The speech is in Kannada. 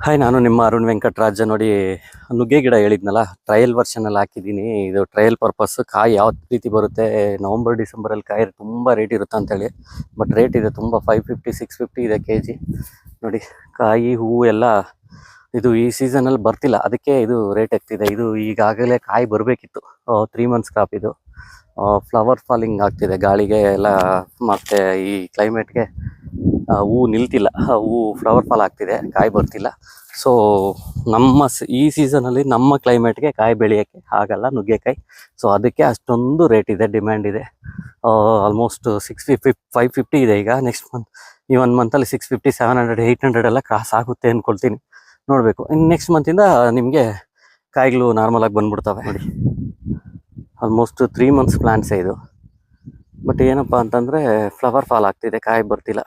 ಹಾಯ್, ನಾನು ನಿಮ್ಮ ಅರುಣ್ ವೆಂಕಟರಾಜ. ನೋಡಿ, ನುಗ್ಗೆ ಗಿಡ ಹೇಳಿದ್ನಲ್ಲ, ಟ್ರಯಲ್ ವರ್ಷನಲ್ಲಿ ಹಾಕಿದ್ದೀನಿ. ಇದು ಟ್ರಯಲ್ ಪರ್ಪಸ್. ಕಾಯಿ ಯಾವ ರೀತಿ ಬರುತ್ತೆ, ನವಂಬರ್ ಡಿಸೆಂಬರಲ್ಲಿ ಕಾಯಿ ತುಂಬ ರೇಟ್ ಇರುತ್ತೆ ಅಂತೇಳಿ. ಬಟ್ ರೇಟ್ ಇದೆ ತುಂಬ, 550 650 ಇದೆ kg. ನೋಡಿ, ಕಾಯಿ ಹೂವು ಎಲ್ಲ ಇದು ಈ ಸೀಸನಲ್ಲಿ ಬರ್ತಿಲ್ಲ, ಅದಕ್ಕೆ ಇದು ರೇಟ್ ಆಗ್ತಿದೆ. ಇದು ಈಗಾಗಲೇ ಕಾಯಿ ಬರಬೇಕಿತ್ತು. 3 months ಕ್ರಾಪ್ ಇದು. ಫ್ಲವರ್ ಫಾಲಿಂಗ್ ಆಗ್ತಿದೆ ಗಾಳಿಗೆ ಎಲ್ಲ, ಮತ್ತು ಈ ಕ್ಲೈಮೇಟ್ಗೆ ಹೂವು ನಿಲ್ತಿಲ್ಲ. ಹೂವು ಫ್ಲವರ್ ಫಾಲ್ ಆಗ್ತಿದೆ, ಕಾಯಿ ಬರ್ತಿಲ್ಲ. ಸೊ ಈ ಸೀಸನಲ್ಲಿ ನಮ್ಮ ಕ್ಲೈಮೇಟ್ಗೆ ಕಾಯಿ ಬೆಳೆಯೋಕ್ಕೆ ಆಗಲ್ಲ ನುಗ್ಗೆಕಾಯಿ. ಸೊ ಅದಕ್ಕೆ ಅಷ್ಟೊಂದು ರೇಟ್ ಇದೆ, ಡಿಮ್ಯಾಂಡ್ ಇದೆ. ಆಲ್ಮೋಸ್ಟ್ 550 ಇದೆ ಈಗ. ನೆಕ್ಸ್ಟ್ ಮಂತ್ ಈ 1 ಮಂತಲ್ಲಿ 650 700 800 ಎಲ್ಲ ಕ್ರಾಸ್ ಆಗುತ್ತೆ ಅಂದ್ಕೊಳ್ತೀನಿ. ನೋಡಬೇಕು. ಇನ್ನು ನೆಕ್ಸ್ಟ್ ಮಂತಿಂದ ನಿಮಗೆ ಕಾಯಿಗಳು ನಾರ್ಮಲಾಗಿ ಬಂದ್ಬಿಡ್ತವೆ. ನೋಡಿ, ಆಲ್ಮೋಸ್ಟ್ 3 months ಪ್ಲ್ಯಾನ್ಸೇ ಇದು. ಬಟ್ ಏನಪ್ಪ ಅಂತಂದರೆ ಫ್ಲವರ್ ಫಾಲ್ ಆಗ್ತಿದೆ, ಕಾಯಿ ಬರ್ತಿಲ್ಲ.